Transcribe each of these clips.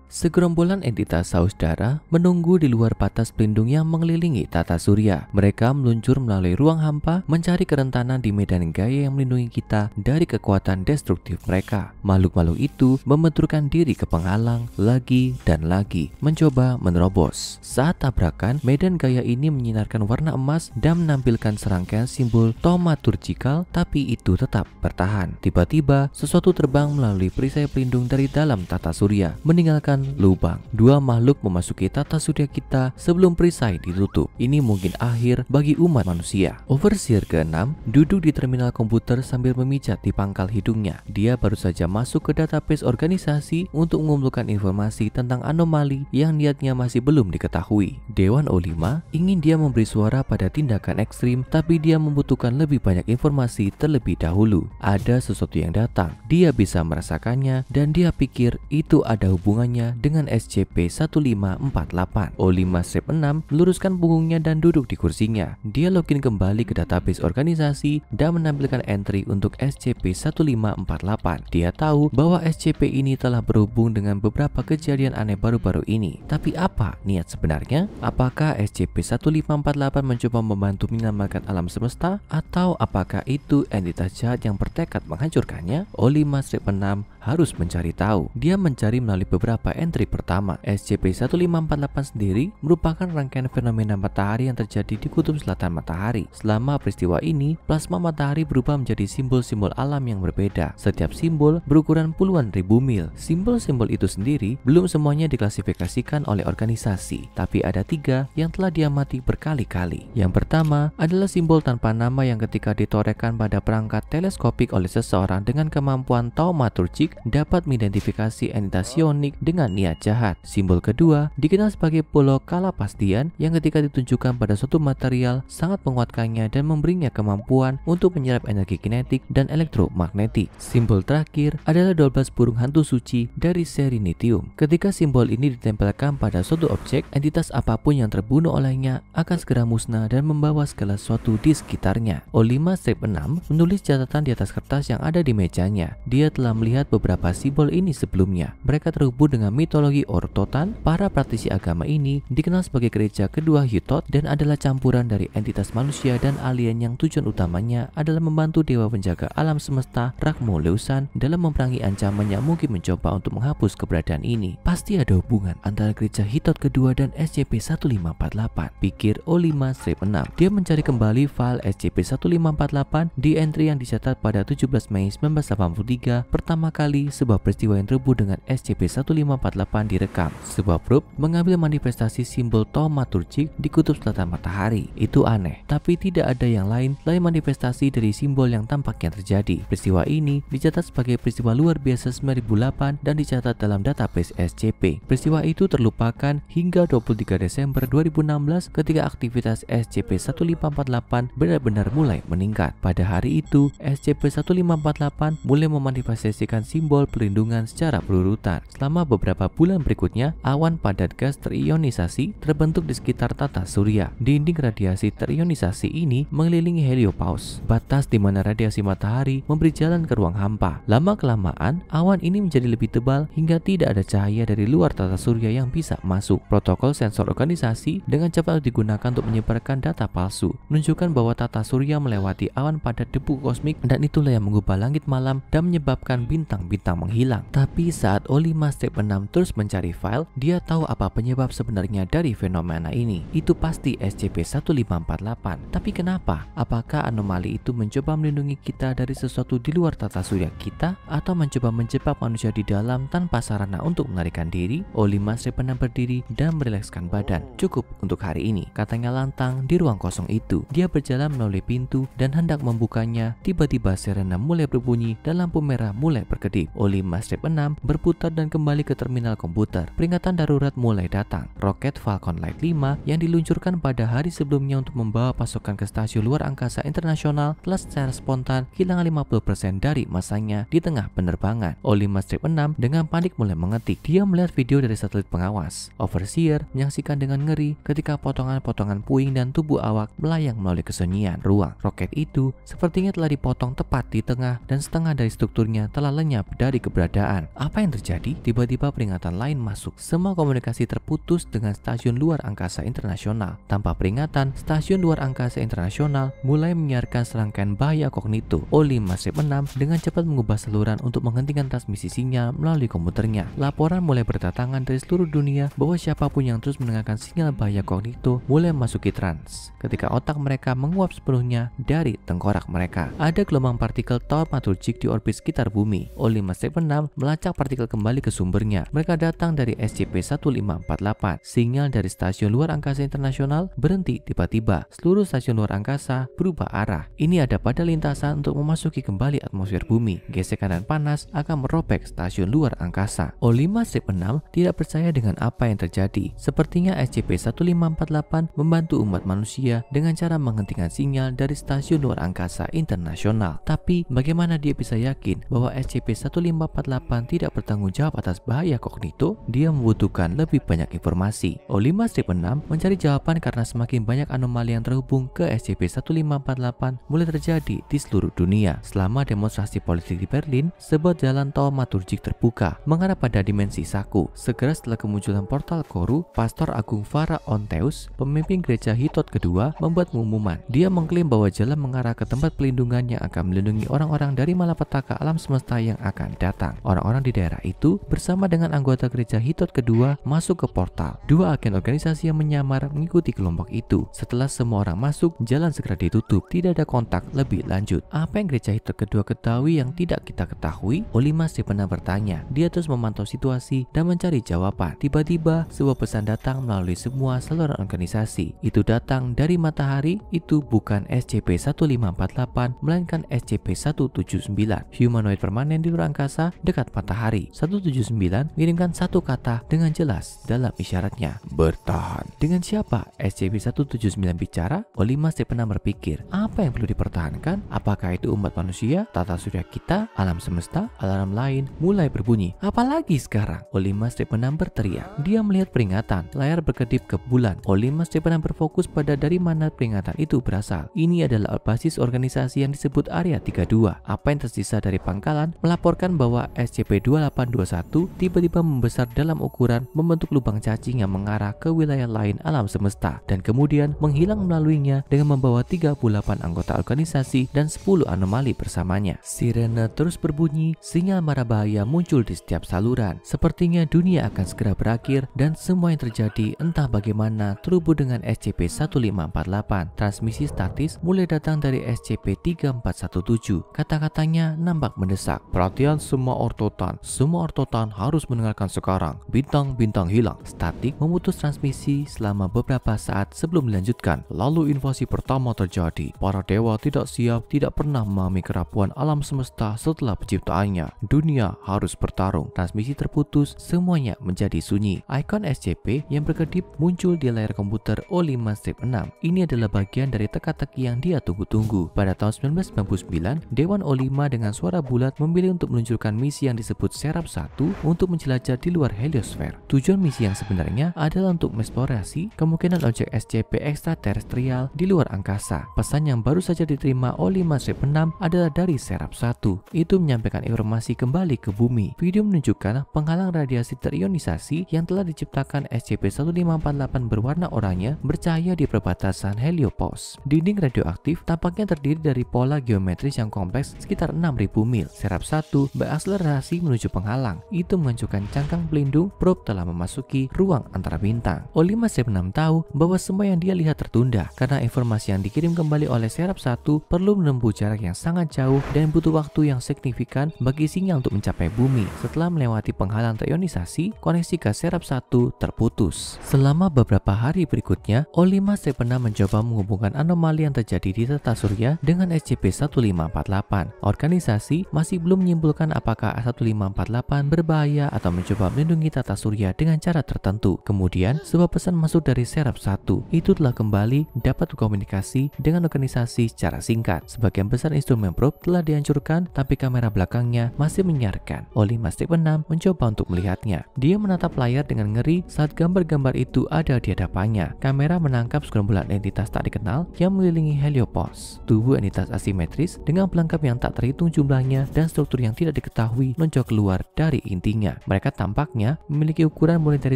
Segerombolan entitas saudara menunggu di luar batas pelindung yang mengelilingi tata surya. Mereka meluncur melalui ruang hampa, mencari kerentanan di medan gaya yang melindungi kita dari kekuatan destruktif mereka. Makhluk-makhluk itu membenturkan diri ke penghalang lagi dan lagi, mencoba menerobos. Saat tabrakan, medan gaya ini menyinarkan warna emas dan menampilkan serangkaian simbol taumaturgical, tapi itu tetap bertahan. Tiba-tiba, sesuatu terbang melalui perisai pelindung dari dalam tata surya, meninggalkan lubang. Dua makhluk memasuki tata surya kita sebelum perisai ditutup. Ini mungkin akhir bagi umat manusia. Overseer ke-6 duduk di terminal komputer sambil memijat di pangkal hidungnya. Dia baru saja masuk ke database organisasi untuk mengumpulkan informasi tentang anomali yang niatnya masih belum diketahui. Dewan O5 ingin dia memberi suara pada tindakan ekstrim, tapi dia membutuhkan lebih banyak informasi terlebih dahulu. Ada sesuatu yang datang. Dia bisa merasakannya dan dia pikir itu ada hubungannya dengan SCP-1548. O5-6 meluruskan punggungnya dan duduk di kursinya. Dia login kembali ke database organisasi dan menampilkan entry untuk SCP-1548. Dia tahu bahwa SCP ini telah berhubung dengan beberapa kejadian aneh baru-baru ini. Tapi apa niat sebenarnya? Apakah SCP-1548 mencoba membantu menyelamatkan alam semesta? Atau apakah itu entitas jahat yang bertekad menghancurkannya? O5-6 harus mencari tahu. Dia mencari melalui beberapa entry. Pertama, SCP-1548 sendiri merupakan rangkaian fenomena matahari yang terjadi di kutub selatan matahari. Selama peristiwa ini, plasma matahari berubah menjadi simbol-simbol alam yang berbeda. Setiap simbol berukuran puluhan ribu mil. Simbol-simbol itu sendiri belum semuanya diklasifikasikan oleh organisasi, tapi ada 3 yang telah diamati berkali-kali. Yang pertama adalah simbol tanpa nama yang ketika ditorekkan pada perangkat teleskopik oleh seseorang dengan kemampuan taumaturgik dapat mengidentifikasi entitas sionik dengan niat jahat. Simbol kedua dikenal sebagai polo kalapastian yang ketika ditunjukkan pada suatu material sangat menguatkannya dan memberinya kemampuan untuk menyerap energi kinetik dan elektromagnetik. Simbol terakhir adalah 12 burung hantu suci dari Serenitium. Ketika simbol ini ditempelkan pada suatu objek, entitas apapun yang terbunuh olehnya akan segera musnah dan membawa segala sesuatu di sekitarnya. O5-6 menulis catatan di atas kertas yang ada di mejanya. Dia telah melihat beberapa simbol ini sebelumnya. Mereka terhubung dengan mitologi Ortotan. Para praktisi agama ini dikenal sebagai gereja kedua Hyutot dan adalah campuran dari entitas manusia dan alien yang tujuan utamanya adalah membantu dewa penjaga alam semesta Rakmoleusan dalam memerangi ancaman yang mungkin mencoba untuk menghapus keberadaan ini. Pasti ada hubungan antara gereja Hyutot kedua dan SCP-1548, pikir O5-6. Dia mencari kembali file SCP-1548 di entry yang dicatat pada 17 Mei 1983. Pertama kali sebuah peristiwa yang terhubung dengan SCP-1548 direkam. Sebuah probe mengambil manifestasi simbol taumaturgik di kutub selatan matahari. Itu aneh, tapi tidak ada yang lain selain manifestasi dari simbol yang tampaknya terjadi. Peristiwa ini dicatat sebagai peristiwa luar biasa 9008 dan dicatat dalam database SCP. Peristiwa itu terlupakan hingga 23 Desember 2016 ketika aktivitas SCP-1548 benar-benar mulai meningkat. Pada hari itu, SCP-1548 mulai memanifestasikan simbol perlindungan secara berurutan. Selama beberapa bulan berikutnya, awan padat gas terionisasi terbentuk di sekitar tata surya. Dinding radiasi terionisasi ini mengelilingi heliopause, batas di mana radiasi matahari memberi jalan ke ruang hampa. Lama-kelamaan, awan ini menjadi lebih tebal hingga tidak ada cahaya dari luar tata surya yang bisa masuk. Protokol sensor organisasi dengan cepat digunakan untuk menyebarkan data palsu, menunjukkan bahwa tata surya melewati awan padat debu kosmik dan itulah yang mengubah langit malam dan menyebabkan bintang-bintang menghilang. Tapi saat O5-6 terus mencari file, dia tahu apa penyebab sebenarnya dari fenomena ini. Itu pasti SCP-1548. Tapi kenapa? Apakah anomali itu mencoba melindungi kita dari sesuatu di luar tata surya kita atau mencoba menjebak manusia di dalam tanpa sarana untuk melarikan diri? O5-6 berdiri dan merilekskan badan. Cukup untuk hari ini, katanya lantang di ruang kosong itu. Dia berjalan melalui pintu dan hendak membukanya. Tiba-tiba sirena mulai berbunyi dan lampu merah mulai berkedip. O5-6 berputar dan kembali ke terminal komputer. Peringatan darurat mulai datang. Roket Falcon Light 5 yang diluncurkan pada hari sebelumnya untuk membawa pasukan ke stasiun luar angkasa internasional telah secara spontan kehilangan 50% dari masanya di tengah penerbangan. O5-6 dengan panik mulai mengetik. Dia melihat video dari satelit pengawas. Overseer menyaksikan dengan ngeri ketika potongan-potongan puing dan tubuh awak melayang melalui kesunyian ruang. Roket itu sepertinya telah dipotong tepat di tengah dan setengah dari strukturnya telah lenyap dari keberadaan. Apa yang terjadi? Tiba-tiba peringatan lain masuk. Semua komunikasi terputus dengan stasiun luar angkasa internasional. Tanpa peringatan, stasiun luar angkasa internasional mulai menyiarkan serangkaian bahaya kognito. O5-6 dengan cepat mengubah saluran untuk menghentikan transmisi sinyal melalui komputernya. Laporan mulai berdatangan dari seluruh dunia bahwa siapapun yang terus mendengarkan sinyal bahaya kognito mulai memasuki trans. Ketika otak mereka menguap sepenuhnya dari tengkorak mereka. Ada gelombang partikel taumaturgik di orbit sekitar bumi. O5-6 melacak partikel kembali ke sumbernya. Mereka datang dari SCP-1548. Sinyal dari stasiun luar angkasa internasional berhenti tiba-tiba. Seluruh stasiun luar angkasa berubah arah. Ini ada pada lintasan untuk memasuki kembali atmosfer bumi. Gesekan dan panas akan merobek stasiun luar angkasa. O5-6 tidak percaya dengan apa yang terjadi. Sepertinya SCP-1548 membantu umat manusia dengan cara menghentikan sinyal dari stasiun luar angkasa internasional. Tapi bagaimana dia bisa yakin bahwa SCP-1548 tidak bertanggung jawab atas bahaya kognito? Dia membutuhkan lebih banyak informasi. O5-6 mencari jawaban karena semakin banyak anomali yang terhubung ke SCP-1548 mulai terjadi di seluruh dunia. Selama demonstrasi politik di Berlin, sebuah jalan taumaturgik terbuka mengarah pada dimensi Saku. Segera setelah kemunculan portal Koru, Pastor Agung Farah Onteus, pemimpin gereja Hitot kedua, membuat pengumuman. Dia mengklaim bahwa jalan mengarah ke tempat pelindungan yang akan melindungi orang-orang dari malapetaka alam semesta yang akan datang. Orang-orang di daerah itu bersama dengan anggota gereja Hitot kedua masuk ke portal. Dua agen organisasi yang menyamar mengikuti kelompok itu. Setelah semua orang masuk, jalan segera ditutup. Tidak ada kontak lebih lanjut. Apa yang gereja Hitot kedua ketahui yang tidak kita ketahui? O5-6 bertanya. Dia terus memantau situasi dan mencari jawaban. Tiba-tiba sebuah pesan datang melalui semua saluran organisasi. Itu datang dari matahari. Itu bukan SCP-1548 melainkan SCP-179, humanoid permanen di luar angkasa dekat matahari. 179 mengirimkan satu kata dengan jelas dalam isyaratnya, bertahan. Dengan siapa SCP-179 bicara? O5-6 berpikir, apa yang perlu dipertahankan? Apakah itu umat manusia, tata surya kita, alam semesta? Alarm lain mulai berbunyi. Apalagi sekarang? O5-6 berteriak. Dia melihat peringatan. Layar berkedip ke bulan. O5-6 berfokus pada dari mana peringatan itu berasal. Ini adalah basis organisasi yang disebut Area 32. Apa yang tersisa dari pangkalan melaporkan bahwa SCP-2821 tiba-tiba membesar dalam ukuran, membentuk lubang cacing yang mengarah ke wilayah lain alam semesta dan kemudian menghilang melaluinya dengan membawa 38 anggota organisasi dan 10 anomali bersamanya. Sirene terus berbunyi, sinyal mara bahaya muncul di setiap saluran. Sepertinya dunia akan segera berakhir dan semua yang terjadi entah bagaimana terhubung dengan SCP-1548. Transmisi statis mulai datang dari SCP-3417. Kata-katanya nampak mendesak. Perhatian semua ortotan. Semua ortotan harus mendengarkan sekarang. Bintang-bintang hilang. Statik memutus transmisi selama beberapa saat sebelum dilanjutkan. Lalu invasi pertama terjadi. Para dewa tidak siap, tidak pernah memahami kerapuan alam semesta setelah penciptaannya. Dunia harus bertarung. Transmisi terputus, semuanya menjadi sunyi. Ikon SCP yang berkedip muncul di layar komputer O5-6. Ini adalah bagian dari teka-teki yang dia tunggu-tunggu. Pada tahun 1999, Dewan O5 dengan suara bulat memilih untuk meluncurkan misi yang disebut Serap 1 untuk menjelajah di luar heliosfer. Tujuan misi yang sebenarnya adalah untuk mengeksplorasi kemungkinan objek SCP ekstraterestrial di luar angkasa. Pesan yang baru saja diterima O5-6 adalah dari Serap 1. Itu menyampaikan informasi kembali ke bumi. Video menunjukkan penghalang radiasi terionisasi yang telah diciptakan SCP-1548 berwarna oranye bercahaya di perbatasan heliopause. Dinding radioaktif tampaknya terdiri dari pola geometris yang kompleks sekitar 6.000 mil. Serap 1 berakselerasi menuju penghalang. Itu menghancurkan cangkang pelindung. Probe telah memasuki ruang antara bintang. O5-6 tahu bahwa semua yang dia lihat tertunda karena informasi yang dikirim kembali oleh Serap 1 perlu menempuh jarak yang sangat jauh dan butuh waktu yang signifikan bagi sinyal untuk mencapai bumi. Setelah melewati penghalang terionisasi, koneksi ke Serap 1 terputus. Selama beberapa hari berikutnya, O5-6 mencoba menghubungkan anomali yang terjadi di tata surya dengan SCP-1548. Organisasi masih belum menyimpulkan apakah 1548 berbahaya atau mencoba melindungi tata surya dengan cara tertentu. Kemudian, sebuah pesan masuk dari Serap 1. Itu telah kembali dapat berkomunikasi dengan organisasi secara singkat. Sebagian besar instrumen probe telah dihancurkan, tapi kamera belakangnya masih menyiarkan. O5-6 mencoba untuk melihatnya. Dia menatap layar dengan ngeri saat gambar-gambar itu ada di hadapannya. Kamera menangkap segerombolan entitas tak dikenal yang mengelilingi heliopause. Tubuh entitas asimetris dengan pelengkap yang tak terhitung jumlahnya dan struktur yang tidak diketahui menonjol keluar dari intinya. Mereka tampaknya memiliki ukuran mulai dari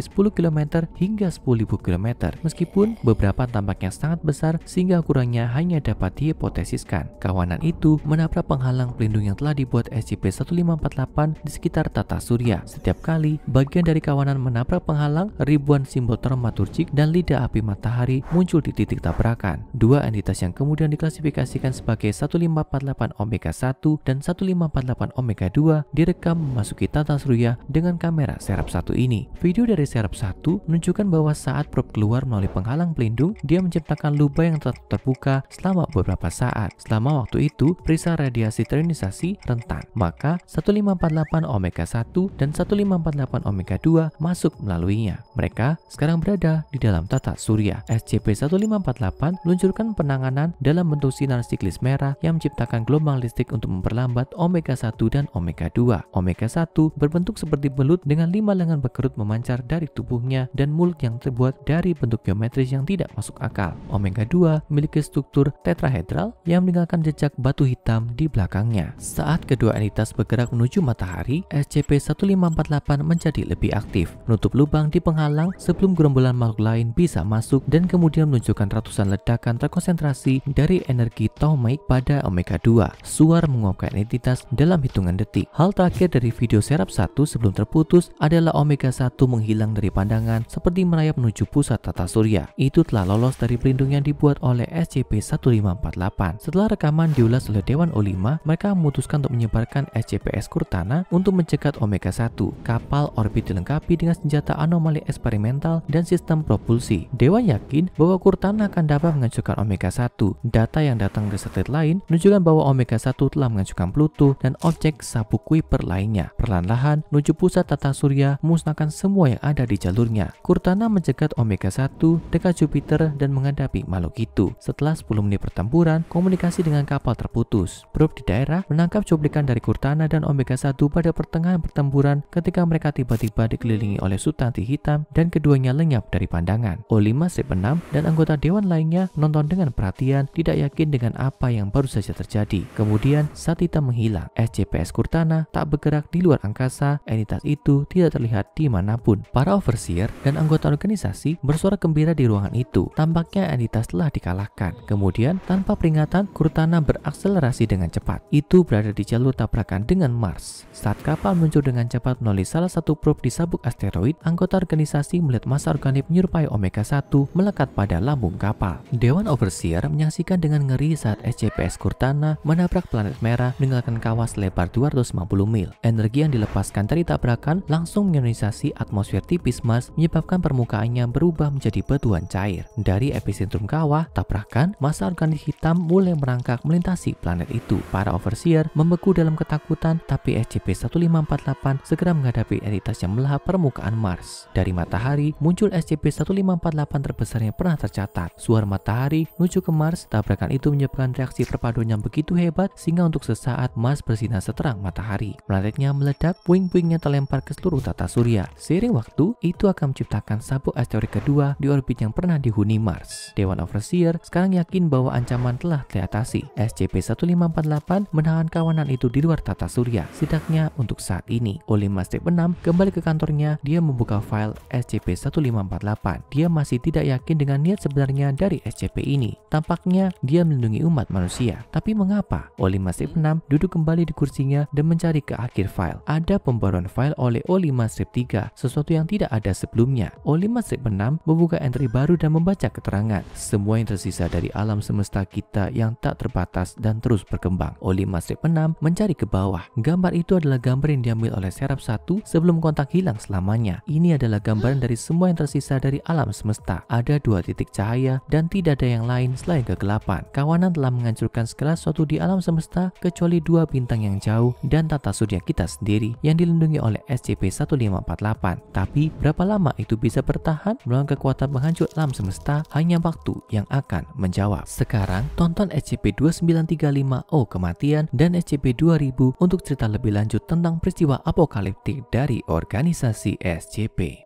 10 km hingga 10.000 km, meskipun beberapa tampaknya sangat besar sehingga ukurannya hanya dapat dihipotesiskan. Kawanan itu menabrak penghalang pelindung yang telah dibuat SCP-1548 di sekitar tata surya. Setiap kali bagian dari kawanan menabrak penghalang, ribuan simbol termaturgik dan lidah api matahari muncul di titik tabrakan. Dua entitas yang kemudian diklasifikasikan sebagai 1548 Omega 1 dan 1548 Omega 2 direkam memasuki tata surya dengan kamera Serap 1 ini. Video dari Serap 1 menunjukkan bahwa saat probe keluar melalui penghalang pelindung, dia menciptakan lubang yang terbuka selama beberapa saat. Selama waktu itu, perisai radiasi terinisasi rentan. Maka 1548 Omega 1 dan 1548 Omega 2 masuk melaluinya. Mereka sekarang berada di dalam tata surya. SCP-1548 meluncurkan penanganan dalam bentuk sinar siklis merah yang menciptakan gelombang listrik untuk memperlambat Omega 1 dan Omega 2. Omega 1 berbentuk seperti belut dengan 5 lengan berkerut memancar dari tubuhnya dan mulut yang terbuat dari bentuk geometris yang tidak masuk akal. Omega 2 memiliki struktur tetrahedral yang meninggalkan jejak batu hitam di belakangnya. Saat kedua entitas bergerak menuju matahari, SCP-1548 menjadi lebih aktif, menutup lubang di penghalang sebelum gerombolan makhluk lain bisa masuk dan kemudian menunjukkan ratusan ledakan terkonsentrasi dari energi Taumaik pada Omega 2. Suar menguapkan entitas dalam hitungan detik. Hal terakhir dari video Serap 1 sebelum terputus adalah Omega 1 menghilang dari pandangan seperti merayap menuju pusat tata surya. Itu telah lolos dari pelindung yang dibuat oleh SCP-1548. Setelah rekaman diulas oleh Dewan O5, mereka memutuskan untuk menyebarkan SCPS Cortana untuk mencegat Omega 1. Kapal orbit dilengkapi dengan senjata anomali eksperimental dan sistem propulsi. Dewan yakin bahwa Cortana akan dapat menghancurkan Omega 1. Data yang datang dari satelit lain menunjukkan bahwa Omega 1 telah menghancurkan Pluto dan objek sabuk Kuiper lainnya. Perlahan-lahan menuju pusat tata surya memusnahkan semua yang ada di jalurnya. Cortana mencegat Omega 1 dekat Jupiter dan menghadapi makhluk itu. Setelah 10 menit pertempuran, komunikasi dengan kapal terputus. Probe di daerah menangkap cuplikan dari Cortana dan Omega 1 pada pertengahan pertempuran ketika mereka tiba-tiba dikelilingi oleh substansi hitam dan keduanya lenyap dari pandangan. O5-6 dan anggota dewan lainnya menonton dengan perhatian, tidak yakin dengan apa yang baru saja terjadi. Kemudian saat hitam menghilang, SCPS Cortana tak bergerak di luar angkasa, entitas itu tidak terlihat dimanapun. Para overseer dan anggota organisasi bersorak gembira di ruangan itu. Tampaknya entitas telah dikalahkan. Kemudian tanpa peringatan, Cortana berakselerasi dengan cepat. Itu berada di jalur tabrakan dengan Mars. Saat kapal meluncur dengan cepat melalui salah satu probe di sabuk asteroid, anggota organisasi melihat massa organik menyerupai Omega 1 melekat pada lambung kapal. Dewan Overseer menyaksikan dengan ngeri saat SCPS Cortana menabrak planet merah meninggalkan kawah selebar 250 mil. Energi yang dilepaskan dari tabrakan langsung mengionisasi atmosfer tipis Mars, menyebabkan permukaannya berubah menjadi batuan cair. Dari epicentrum kawah tabrakan, massa organik hitam mulai merangkak melintasi planet itu. Para overseer membeku dalam ketakutan, tapi SCP-1548 segera menghadapi entitas yang melahap permukaan Mars. Dari matahari muncul SCP-1548 terbesar yang pernah tercatat. Suara matahari menuju ke Mars, tabrakan itu menyebabkan reaksi perpaduan yang begitu hebat sehingga untuk sesaat Mars bersinar seterang matahari. Planetnya meledak, puing-puingnya terlempar ke seluruh tata surya. Seiring waktu, itu akan menciptakan sabuk asteroid kedua di orbit yang pernah dihuni Mars. Dewan Overseer sekarang yakin bahwa ancaman telah teratasi. SCP-1548 menahan kawanan itu di luar tata surya, setidaknya untuk saat ini. O5-6 kembali ke kantornya, dia membuka file SCP-1548. Dia masih tidak yakin dengan niat sebenarnya dari SCP ini. Tampaknya dia melindungi umat manusia. Tapi mengapa? O5-6 duduk kembali di kursinya dan mencari ke akhir file. Ada pembaruan file oleh O5-3, sesuatu yang tidak ada sebelumnya. O5-6 membuka entry baru dan membaca keterangan. Semua yang tersisa dari alam semesta kita yang tak terbatas dan terus berkembang. O5-6 mencari ke bawah. Gambar itu adalah gambar yang diambil oleh Serap 1 sebelum kontak hilang selamanya. Ini adalah gambaran dari semua yang tersisa dari alam semesta. Ada 2 titik cahaya dan tidak ada yang lain selain kegelapan. Kawanan telah menghancurkan segala sesuatu di alam semesta kecuali 2 bintang yang jauh dan tata surya kita sendiri yang dilindungi oleh SCP-1548. Tapi berapa lama itu bisa bertahan melawan kekuatan penghancur alam semesta? Hanya waktu yang akan menjawab. Sekarang tonton SCP-2935O Kematian dan SCP-2000 untuk cerita lebih lanjut tentang peristiwa apokaliptik dari organisasi SCP.